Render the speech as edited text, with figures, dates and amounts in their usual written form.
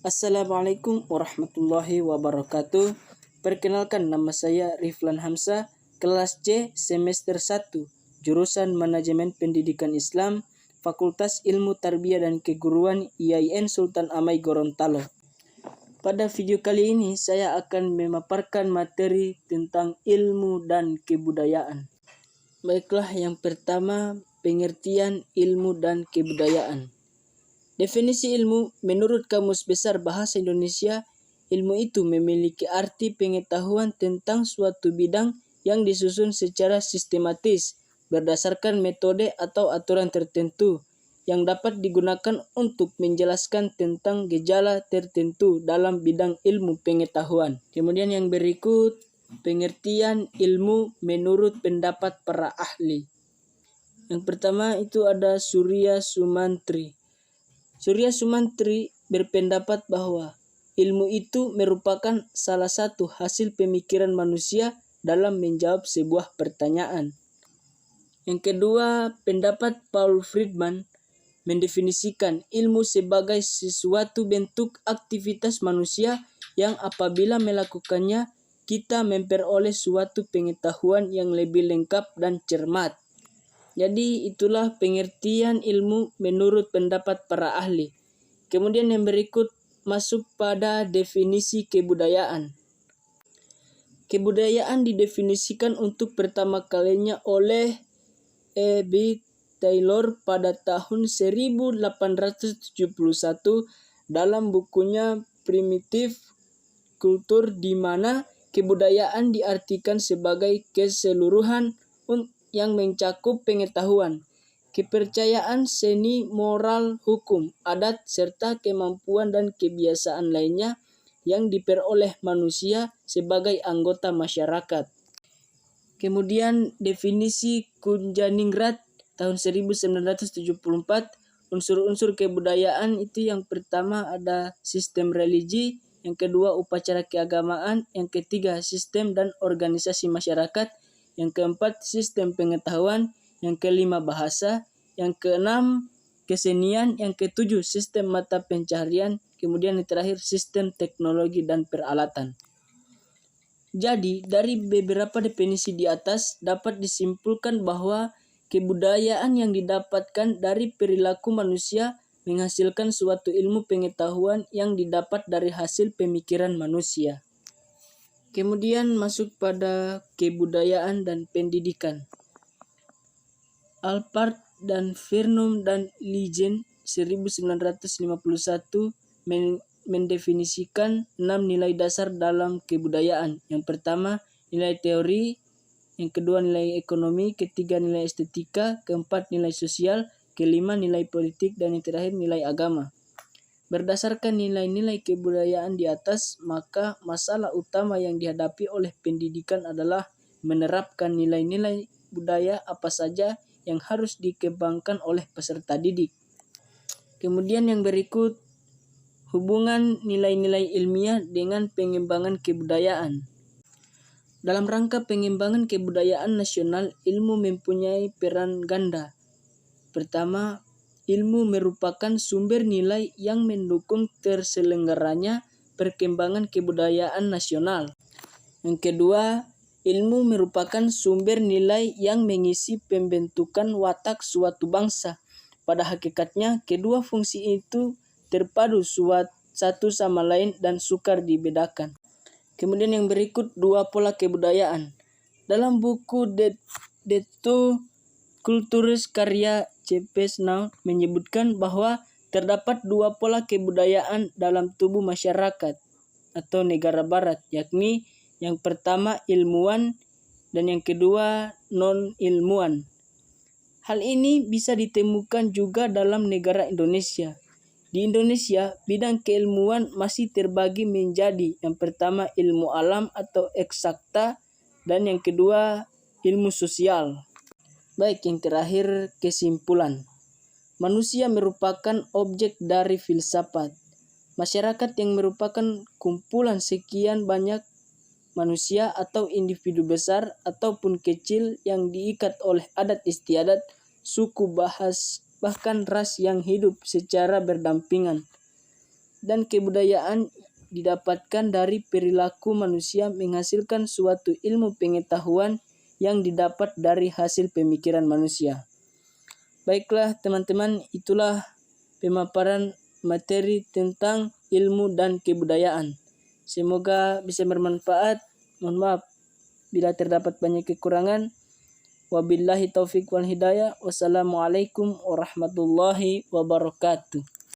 Assalamualaikum warahmatullahi wabarakatuh. Perkenalkan, nama saya Riflan Hamzah, kelas C semester 1, jurusan Manajemen Pendidikan Islam, Fakultas Ilmu Tarbiyah dan Keguruan IAIN Sultan Amai Gorontalo. Pada video kali ini saya akan memaparkan materi tentang ilmu dan kebudayaan. Baiklah, yang pertama, pengertian ilmu dan kebudayaan. Definisi ilmu menurut Kamus Besar Bahasa Indonesia, ilmu itu memiliki arti pengetahuan tentang suatu bidang yang disusun secara sistematis berdasarkan metode atau aturan tertentu yang dapat digunakan untuk menjelaskan tentang gejala tertentu dalam bidang ilmu pengetahuan. Kemudian yang berikut, pengertian ilmu menurut pendapat para ahli. Yang pertama itu ada Surya Sumantri. Surya Sumantri berpendapat bahwa ilmu itu merupakan salah satu hasil pemikiran manusia dalam menjawab sebuah pertanyaan. Yang kedua, pendapat Paul Friedman mendefinisikan ilmu sebagai sesuatu bentuk aktivitas manusia yang apabila melakukannya, kita memperoleh suatu pengetahuan yang lebih lengkap dan cermat. Jadi itulah pengertian ilmu menurut pendapat para ahli. Kemudian yang berikut masuk pada definisi kebudayaan. Kebudayaan didefinisikan untuk pertama kalinya oleh E.B. Taylor pada tahun 1871 dalam bukunya Primitive Culture, di mana kebudayaan diartikan sebagai keseluruhan yang mencakup pengetahuan, kepercayaan, seni, moral, hukum, adat, serta kemampuan dan kebiasaan lainnya yang diperoleh manusia sebagai anggota masyarakat. Kemudian definisi Kunjaningrat tahun 1974, unsur-unsur kebudayaan itu yang pertama ada sistem religi, yang kedua upacara keagamaan, yang ketiga sistem dan organisasi masyarakat, yang keempat sistem pengetahuan, yang kelima bahasa, yang keenam kesenian, yang ketujuh sistem mata pencaharian, kemudian yang terakhir sistem teknologi dan peralatan. Jadi dari beberapa definisi di atas dapat disimpulkan bahwa kebudayaan yang didapatkan dari perilaku manusia menghasilkan suatu ilmu pengetahuan yang didapat dari hasil pemikiran manusia. Kemudian masuk pada kebudayaan dan pendidikan. Alpart dan Vernon dan Legend 1951 mendefinisikan 6 nilai dasar dalam kebudayaan. Yang pertama, nilai teori, yang kedua nilai ekonomi, ketiga nilai estetika, keempat nilai sosial, kelima nilai politik, dan yang terakhir nilai agama. Berdasarkan nilai-nilai kebudayaan di atas, maka masalah utama yang dihadapi oleh pendidikan adalah menerapkan nilai-nilai budaya apa saja yang harus dikembangkan oleh peserta didik. Kemudian yang berikut, hubungan nilai-nilai ilmiah dengan pengembangan kebudayaan. Dalam rangka pengembangan kebudayaan nasional, ilmu mempunyai peran ganda. Pertama, ilmu merupakan sumber nilai yang mendukung terselenggaranya perkembangan kebudayaan nasional. Yang kedua, ilmu merupakan sumber nilai yang mengisi pembentukan watak suatu bangsa. Pada hakikatnya, kedua fungsi itu terpadu satu sama lain dan sukar dibedakan. Kemudian yang berikut, dua pola kebudayaan. Dalam buku The Two Cultures karya C. Pesnau menyebutkan bahwa terdapat dua pola kebudayaan dalam tubuh masyarakat atau negara barat, yakni yang pertama ilmuwan dan yang kedua non-ilmuwan. Hal ini bisa ditemukan juga dalam negara Indonesia. Di Indonesia, bidang keilmuan masih terbagi menjadi yang pertama ilmu alam atau eksakta dan yang kedua ilmu sosial. Baik, yang terakhir kesimpulan. Manusia merupakan objek dari filsafat. Masyarakat yang merupakan kumpulan sekian banyak manusia atau individu besar ataupun kecil yang diikat oleh adat istiadat, suku, bahkan ras yang hidup secara berdampingan. dan kebudayaan didapatkan dari perilaku manusia menghasilkan suatu ilmu pengetahuan yang didapat dari hasil pemikiran manusia. Baiklah teman-teman, itulah pemaparan materi tentang ilmu dan kebudayaan. Semoga bisa bermanfaat. Mohon maaf bila terdapat banyak kekurangan. Wabillahi taufik wal hidayah. Wassalamualaikum warahmatullahi wabarakatuh.